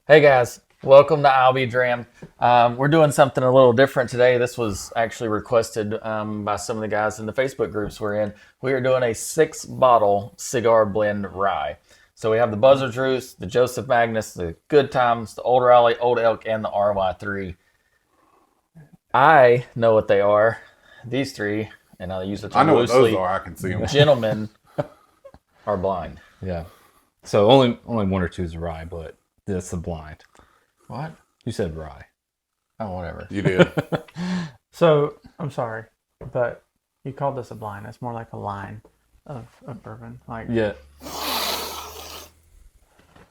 Hey guys, welcome to I'll Be Drammed. We're doing something a little different today. This was actually requested by some of the guys in the Facebook groups we're in. We are doing a 6-bottle cigar blend rye. So we have the Buzzard, Roost, the Joseph Magnus, the Good Times, the Olde Raleigh, Old Elk, and the RY3. I know what they are. These three, and I'll use the term I know loosely, what those are. I can see them. gentlemen are blind. Yeah. So only one or two is rye, but that's the blind. What? You said rye. Oh, whatever. You did. So, I'm sorry, but you called this a blind. It's more like a line of bourbon. Like, Yeah.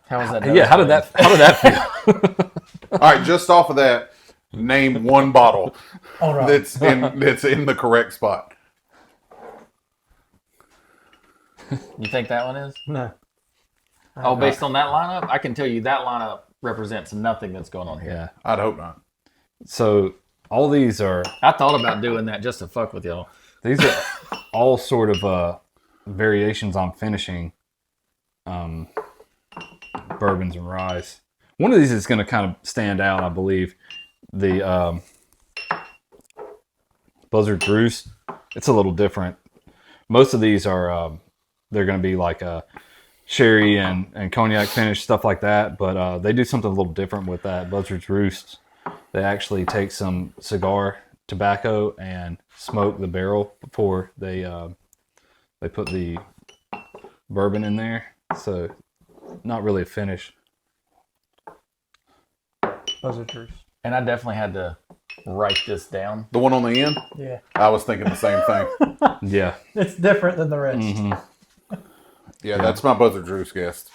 How was that? Yeah. How did that feel? All right, just off of that, name one bottle all right. that's in the correct spot. You think that one is? No. Oh, based on that lineup, I can tell you that lineup represents nothing that's going on here. Yeah. I'd hope not. So all these are I thought about doing that just to fuck with y'all. all sort of variations on finishing bourbons and ryes. One of these is going to kind of stand out, I believe. The Buzzard Roost. It's a little different. Most of these are they're going to be like a sherry and cognac finish, stuff like that. But they do something a little different with that Buzzard's Roost. They actually take some cigar tobacco and smoke the barrel before they put the bourbon in there. So not really a finish. Buzzard Roost. And I definitely had to write this down. The one on the end? Yeah. I was thinking the same thing. Yeah. It's different than the rest. Mm-hmm. Yeah, that's my Buzzard Drew's guess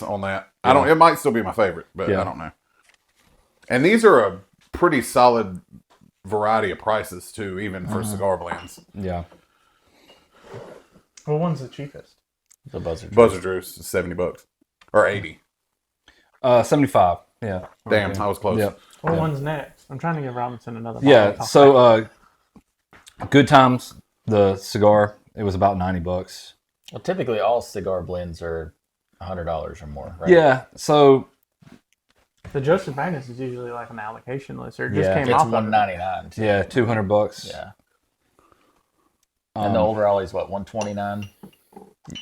on that. I don't. It might still be my favorite, but Yeah. I don't know. And these are a pretty solid variety of prices too, even for cigar blends. Yeah. Well, one's the cheapest. The Buzzard. Buzzard Drew's is $70 or 80. 75. Yeah. Damn, Okay. I was close. Yep. What Yeah. one's next? I'm trying to give Robinson another bottle. Yeah. So Good Times, the cigar, it was about $90. Well, typically all cigar blends are $100 or more, right? Yeah. So The Joseph Magnus is usually like an allocation list, or it just Yeah. came It's off of it. $199. Too. yeah, $200. Yeah. And the Old Raleigh's what, $129?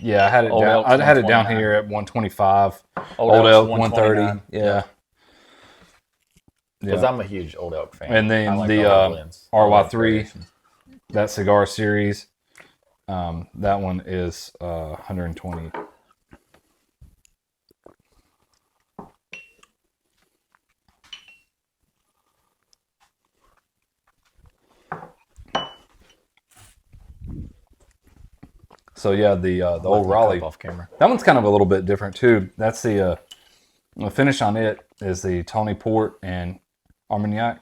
Yeah, I had it Old down. Elk's I had it down 129. here at 125. Old Old Elk's Elk 130. Yeah. Because Yeah. I'm a huge Old Elk fan. And then I like the, all blends, all the RY3. variations. That cigar series, that one is 120. So yeah, the Old Raleigh. Off camera. That one's kind of a little bit different too. That's the finish on it is the Tawny Port and Armagnac.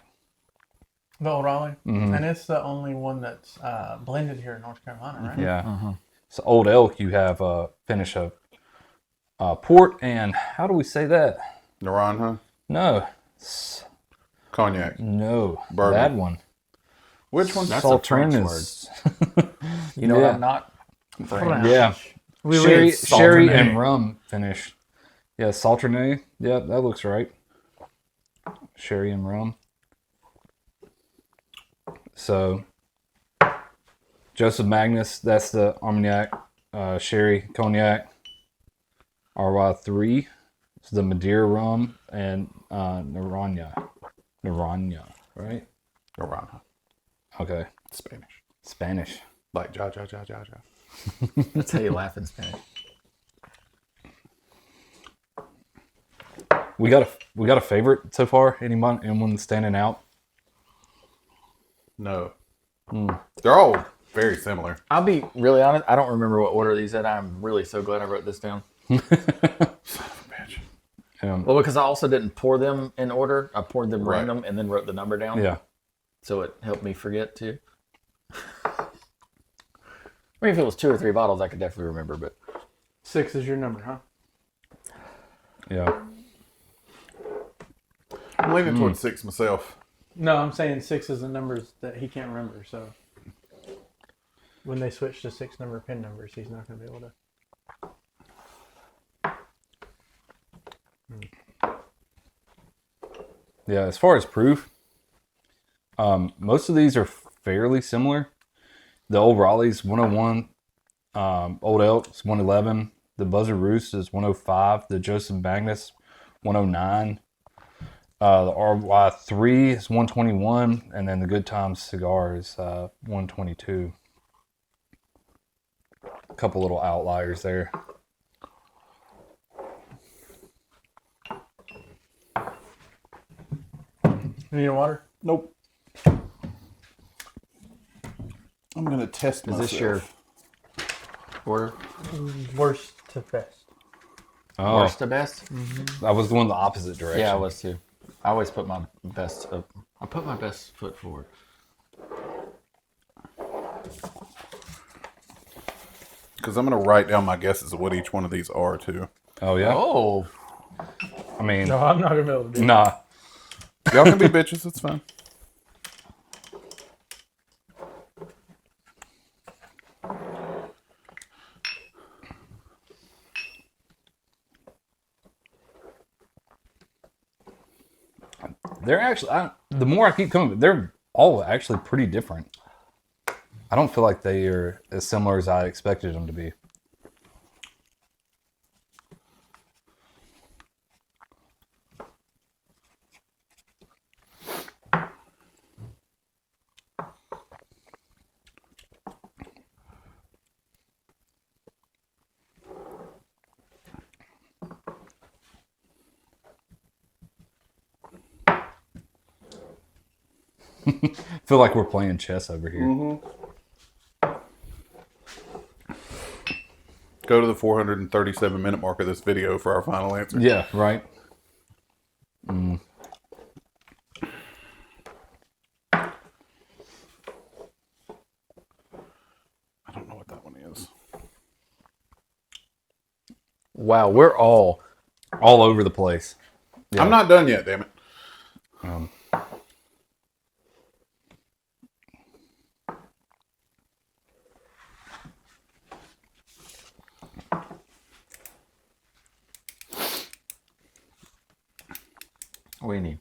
The Old Raleigh. Mm-hmm. And it's the only one that's blended here in North Carolina, right? Yeah. So Old Elk, you have a finish of port and how do we say that? Naranja, No, cognac. no, Bourbon. that one. Which one? That's a French Sauterne You know Yeah. what I'm not? French. Yeah, Oui, oui. sherry Sauterne. and rum finish. Yeah, Sauterne. Yeah, that looks right. Sherry and rum. So, Joseph Magnus, that's the Armagnac, sherry, cognac. RY3 is the Madeira rum and Naranja. Naranja, right? Naranja. Okay, Spanish. Spanish. Like ja ja ja ja ja. That's how you laugh in Spanish. We got a favorite so far. Anyone standing out? No. They're all very similar. I'll be really honest. I don't remember what order these in. I'm really so glad I wrote this down. Son of a bitch. Well, because I also didn't pour them in order. I poured them Right. random and then wrote the number down. Yeah. So it helped me forget too. I mean, if it was 2 or 3 bottles, I could definitely remember. But 6 is your number, huh? Yeah. I'm leaning towards 6 myself. No, I'm saying 6 is the numbers that he can't remember, so when they switch to 6 number pin numbers, he's not going to be able to. Yeah, as far as proof, most of these are fairly similar. The Old Raleigh's 101, Old Elk's 111, the Buzzard Roost is 105, the Joseph Magnus 109, the RY3 is 121, and then the Good Times Cigar is 122. A couple little outliers there. You need water? Nope. I'm gonna test Is myself. this your order? Worst to best. Oh, Worst to best? I was going the opposite direction. Yeah, I was too. I always put my best up. I put my best foot forward. Because I'm gonna write down my guesses of what each one of these are too. Oh, yeah? Oh, I mean, No, I'm not gonna be able to do that. nah. Y'all can be bitches. It's fine. They're actually, the more I keep coming, they're all actually pretty different. I don't feel like they are as similar as I expected them to be. Feel like we're playing chess over here. Go to the 437-minute mark of this video for our final answer. Yeah, right. I don't know what that one is. wow. We're all. All over the place. Yeah. I'm not done yet, damn it. What do you need?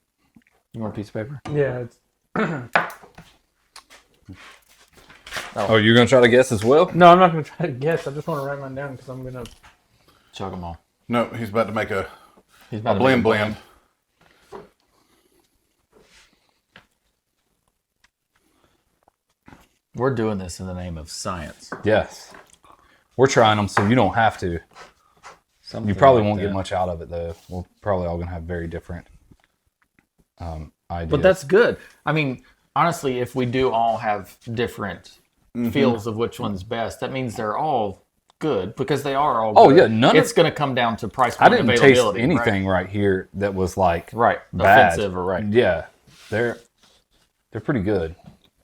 You want a piece of paper? Yeah, it's Oh, you're going to try to guess as well? no. I'm not gonna try to guess. I just want to write mine down because I'm gonna. Chug them all. No, he's about to make a He's about to blend make a blend. We're doing this in the name of science. Yes. We're trying them so you don't have to. Something You probably like won't that. get much out of it, though. We're probably all going to have very different ideas. But that's good. I mean, honestly, if we do all have different feels of which one's best, that means they're all good because they are all Oh, good. yeah, none of- It's going to come down to price I point didn't taste availability. anything right here that was like Right. bad. Offensive or right. Yeah, they're pretty good.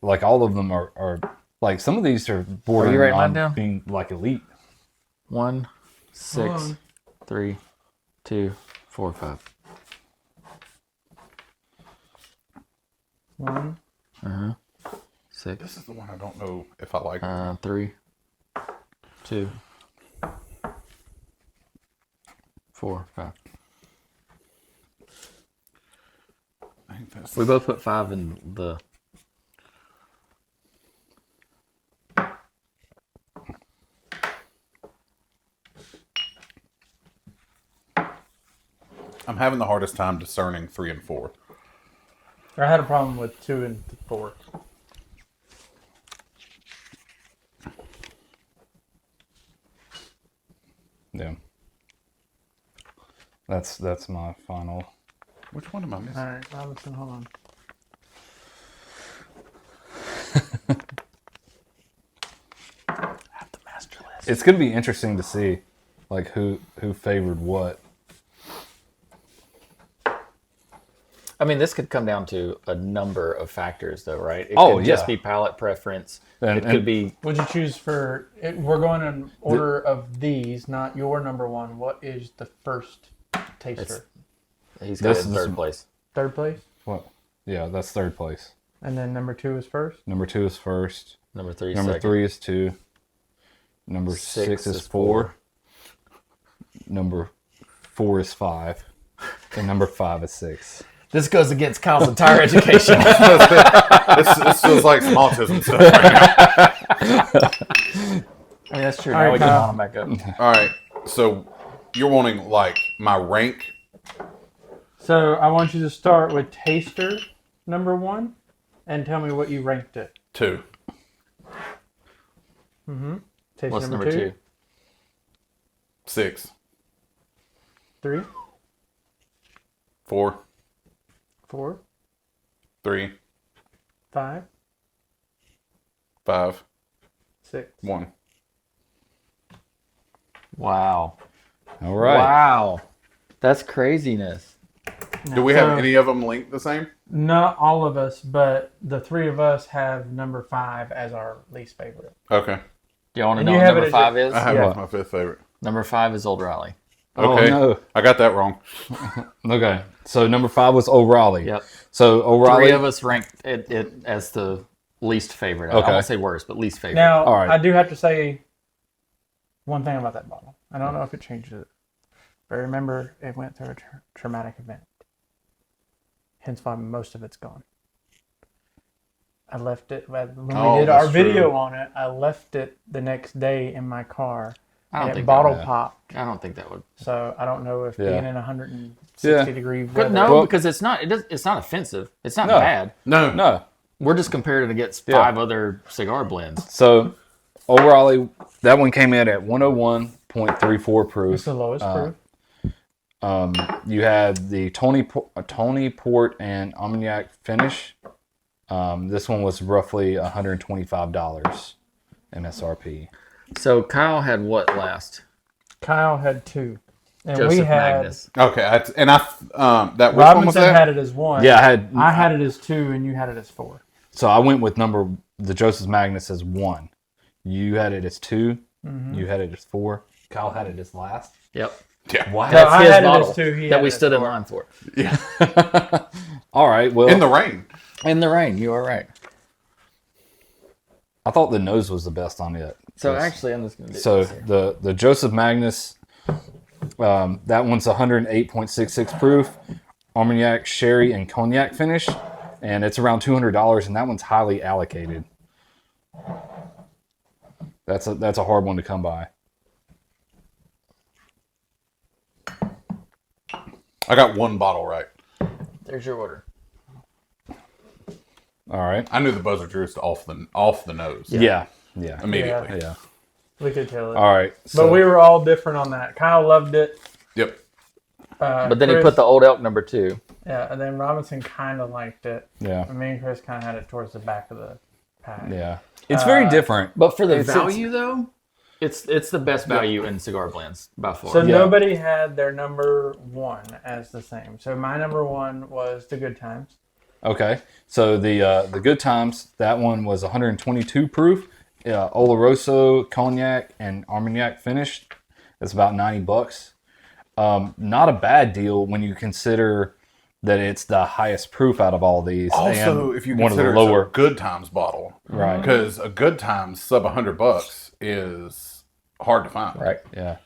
Like all of them are like some of these are bordering writing mine on down? being like elite. 1, 6, on. 3, 2, 4, 5. 1, 6, This is the one I don't know if I like. 3, 2, 4, 5. I think that's We both put 5 in the. I'm having the hardest time discerning 3 and 4. I had a problem with 2 and 4. Yeah, that's my final. Which one am I missing? All right, Robinson, hold on. Have the master list. It's gonna be interesting to see like who favored what. I mean, this could come down to a number of factors, though, right? It Oh, could just yeah. be palate preference. And- it could and- be What'd you choose for? We're going in order of these, not your number one. What is the first taster? he's got This it in is- third place. Third place, What? Yeah, that's third place. and then number 2 is first. Number 2 is first. Number 3, Number second. 3 is 2. Number 6 is 4. Number 4 is 5. And number 5 is 6. This goes against Kyle's entire education. This feels like some autism stuff right now. I mean, that's true. All Now right, we can Kyle. on them back up. All right, so you're wanting like my rank? So I want you to start with taster number 1 and tell me what you ranked it. 2. Taster What's number number 2? 2? 6. 3, 4. 4, 3. 5, 5. 6. 1. Wow. All right. Wow. That's craziness. Do we have any of them linked the same? Not all of us, but the 3 of us have number 5 as our least favorite. Okay. Do you want to And know you what have it number as 5 your- is? I have Yeah. it as my 5th favorite. Number 5 is Old Raleigh. Okay. Oh, no. I got that wrong. Okay. So number 5 was Old Raleigh. Yep. So Old Raleigh. 3 of us ranked it as the least favorite. Okay. I won't say worst, but least favorite. Now, All right. I do have to say one thing about that bottle. I don't know if it changes it, but remember, it went through a traumatic event. Hence why most of it's gone. I left it, when Oh, we did our that's video true. on it, I left it the next day in my car. I don't And it think bottle that, popped. I don't think that would. So I don't know if Yeah. being in 160 Yeah. degree But weather. no, Well- because it's not. It's not offensive. It's not No. bad. No. No. We're just comparing it against Yeah. 5 other cigar blends. So Old Raleigh, that one came in at 101.34 proof. It's the lowest proof. You had the Tony Port and Armagnac finish. This one was roughly $125 MSRP. So Kyle had what last? Kyle had 2. And Joseph we had Magnus. Okay. That which one was Robinson that? had it as 1. Yeah, I had it as 2 and you had it as 4. So I went with the Joseph Magnus as 1. You had it as 2. You had it as 4. Kyle had it as last. Yep. Yeah. Wow. That's I his had it as bottle 2, he that had we it as stood in 4. line for. Yeah. All right. Well, In the rain. In the rain, you are right. I thought the nose was the best on it. So Yes. actually, I'm just going to do So this here. the Joseph Magnus, that one's 108.66 proof, Armagnac, sherry, and cognac finish, and it's around $200, and that one's highly allocated. That's a hard one to come by. I got one bottle right. There's your order. All right. I knew the Buzzard Roost off the nose. Yeah. Immediately. Yeah. We could tell it. All right. But we were all different on that. Kyle loved it. Yep. But then he Chris- put the Old Elk number 2. Yeah, and then Robinson kind of liked it. Yeah. And me and Chris kind of had it towards the back of the pack. Yeah. It's very different. But for the It's- value, though, it's the best value in cigar blends by far. So Yeah. nobody had their number 1 as the same. So my number 1 was the Good Times. Okay. So the Good Times, that one was 122 proof, Oloroso, cognac, and Armagnac finish. It's about $90. Not a bad deal when you consider that it's the highest proof out of all these. Also, and if you one of the consider lower, it's a Good Times bottle, Right. Because a Good Times sub $100 is hard to find. right. yeah.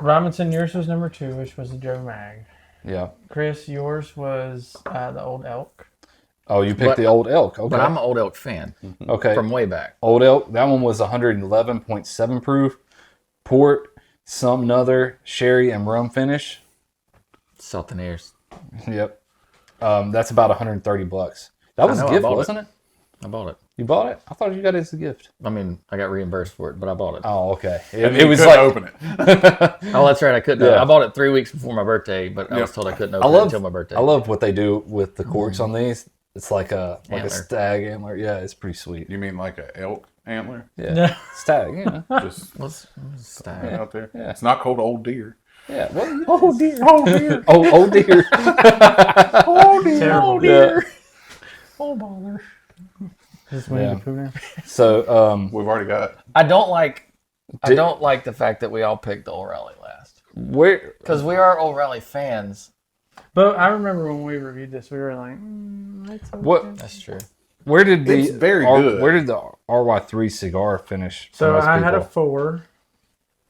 Robinson, yours was number 2, which was the Joe Mag. Yeah. Chris, yours was the Old Elk. Oh, you picked But- the Old Elk. Okay. But I'm an Old Elk fan okay. from way back. Old Elk, that one was 111.7 proof, port, some other sherry and rum finish. Something ears. Yep. That's about $130. That was know, a I gift, bought it. wasn't it? I bought it. You bought it? I thought you got it as a gift. I mean, I got reimbursed for it, but I bought it. Oh, okay. And It you was couldn't like open it. Oh, that's right. I couldn't. Yeah. I bought it 3 weeks before my birthday, but I was told I couldn't open it until my birthday. I love what they do with the corks on these. It's like a Antler. stag antler. Yeah, it's pretty sweet. You mean like a elk antler? Yeah, stag. Yeah, Just What's style? out there. Yeah. It's not called old deer. yeah. Well, Oh dear, oh dear, oh dear. oh dear, Oh dear. oh bother. Just Winnie Yeah. the Pooh now. So, We've already got. I don't like the fact that we all picked the Old Raleigh last where? because we are Old Raleigh fans. But I remember when we reviewed this, we were like, that's okay. What? That's true. Where did the It's very good. Where did the RY3 cigar finish? for So most I had a people? 4.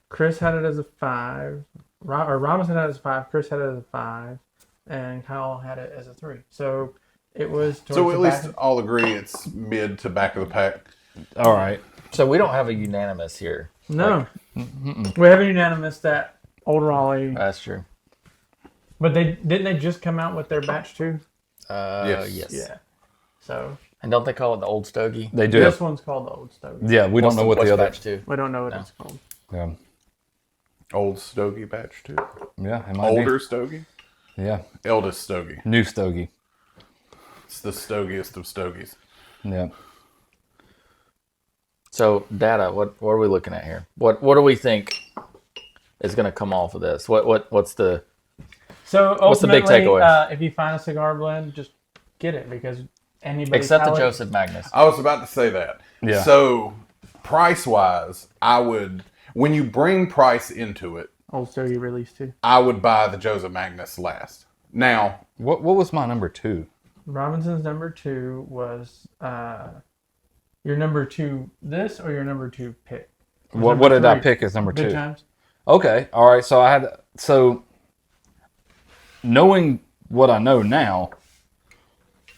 Chris had it as a 5. Robinson had it as a 5, Chris had it as a 5, and Kyle had it as a 3. So it was. So at least all agree it's mid to back of the pack. All right. So we don't have a unanimous here. No, we have a unanimous that Old Raleigh. That's true. But didn't they just come out with their batch 2? Yes. Yeah. So And don't they call it the Old Stogie? They do. this one's called the Old Stogie. Yeah, we don't know what What's the other. batch 2? We don't know what it's called. Yeah, Old Stogie batch 2. yeah, it might Older Stogie. be. Yeah, Eldest Stogie. new stogie. It's the stogiest of stogies. Yeah. So data, what are we looking at here? What do we think is going to come off of this? What's the So What's the big ultimately, takeaway? if you find a cigar blend, just get it because anybody. except the Joseph Magnus? I was about to say that. Yeah. So price wise, I would, when you bring price into it, Old Stogie released 2. I would buy the Joseph Magnus last. Now, What was my number 2? Robinson's number 2 was your number 2 this or your number 2 pick? Was What number did I 3 pick as number Good 2? Times. Okay, all right. So knowing what I know now,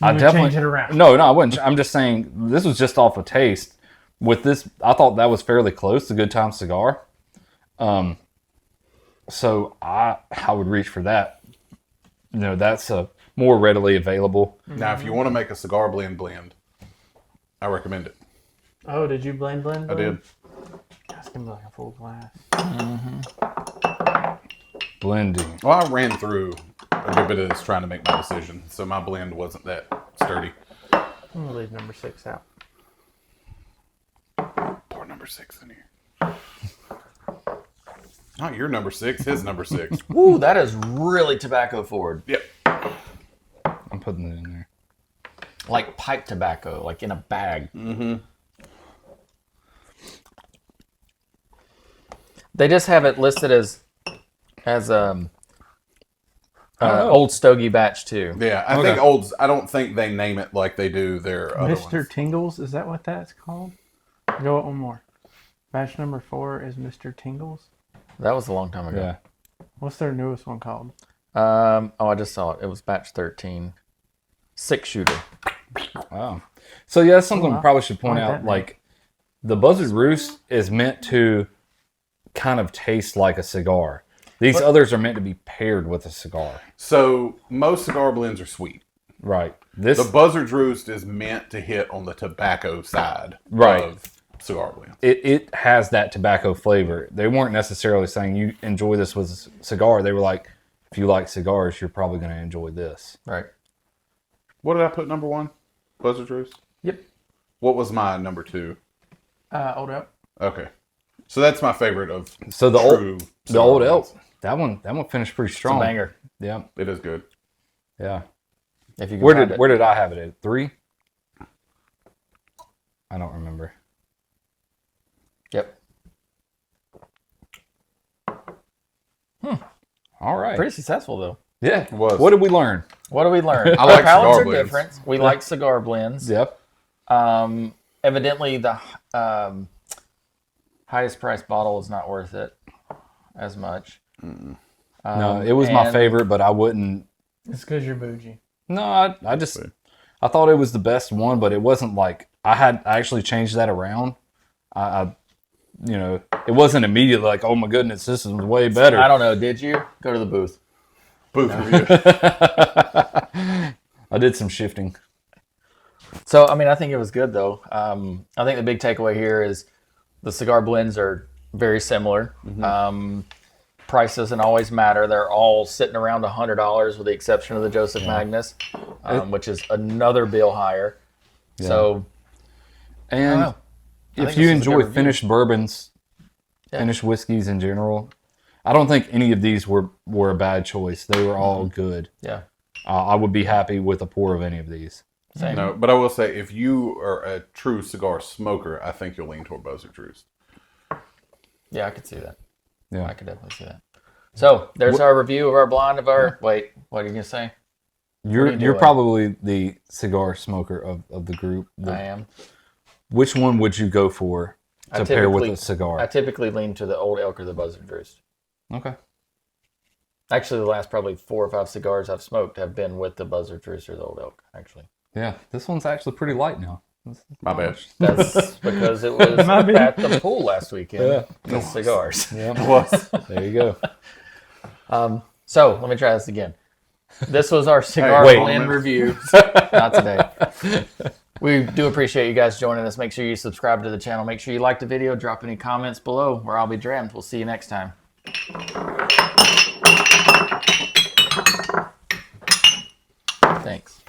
I would definitely change it around. No, I wouldn't. I'm just saying this was just off of taste. With this, I thought that was fairly close to Good Time cigar. So I would reach for that. You know, that's a more readily available. now if you want to make a cigar blend, I recommend it. Oh, did you blend? I did. That's gonna be like a full glass. Blending. Well, I ran through a good bit of this trying to make my decision, so my blend wasn't that sturdy. I'm gonna leave number 6 out. Pour number 6 in here. Not your number 6, his number 6. Ooh, that is really tobacco forward. Yep. I'm putting it in there. Like pipe tobacco, like in a bag. Mm-hmm. They just have it listed as Old Stogie Batch 2. Yeah, I Okay. think Olds. I don't think they name it like they do their other Mr. ones. Tingles, is that what that's called? Go up one more. Batch number 4 is Mr. Tingles. That was a long time ago. Yeah. What's their newest one called? I just saw it. It was Batch 13. 6-shooter. Wow. So yeah, that's something wow. we probably should point I like out. that Like the Buzzard Roost is meant to kind of taste like a cigar. These others are meant to be paired with a cigar. So most cigar blends are sweet. Right. This The Buzzard's Roost is meant to hit on the tobacco side Right. of cigar blends. it has that tobacco flavor. They weren't necessarily saying you enjoy this with a cigar. They were like, if you like cigars, you're probably going to enjoy this. Right. What did I put number 1? Buzzard's Roost? Yep. What was my number 2? Old Elk. Okay. So that's my favorite of So the true old cigar Old blends. Elk, that one finished pretty It's a strong. banger. Yeah, It is good. yeah. If you can find it. Where did I have it at? 3? I don't remember. Yep. All right. Pretty successful though. Yeah. It was. What did we learn? What do we learn? I like Palates cigar are blends. different. We like cigar blends. Yep. Evidently, the highest priced bottle is not worth it as much. No, it was my and- favorite, but I wouldn't. It's because you're bougie. No, I just I thought it was the best one, but it wasn't like I actually changed that around. I you know, it wasn't immediately like, oh my goodness, this is way better. I don't know. Did you go to the booth? Booth review. I did some shifting. So, I mean, I think it was good though. I think the big takeaway here is the cigar blends are very similar. Price doesn't always matter. They're all sitting around $100 with the exception of the Joseph Magnus, which is another bill higher. So, And know. I if think you this is a good enjoy review. finished bourbons, Yeah. finished whiskeys in general, I don't think any of these were a bad choice. They were all good. yeah. I would be happy with a pour of any of these. Same. No, but I will say, if you are a true cigar smoker, I think you'll lean toward Buzzard's Roost. Yeah, I could see that. Yeah. I could definitely see that. So, there's our review of our blind of our... Wait, what are you going to say? You're doing? probably the cigar smoker of the group. I am. Which one would you go for to pair with typically- a cigar? I typically lean to the Old Elk or the Buzzard Roost. Okay. Actually, the last probably 4 or 5 cigars I've smoked have been with the Buzzard, Roost, or the Old Elk, actually. Yeah, this one's actually pretty light now. My bad. That's because it was at the pool last weekend with cigars. Yeah, It was. there you go. So, let me try this again. This was our cigar wait. blend review. Not today. We do appreciate you guys joining us. Make sure you subscribe to the channel. Make sure you like the video. Drop any comments below where I'll be Drammed. We'll see you next time. Thanks.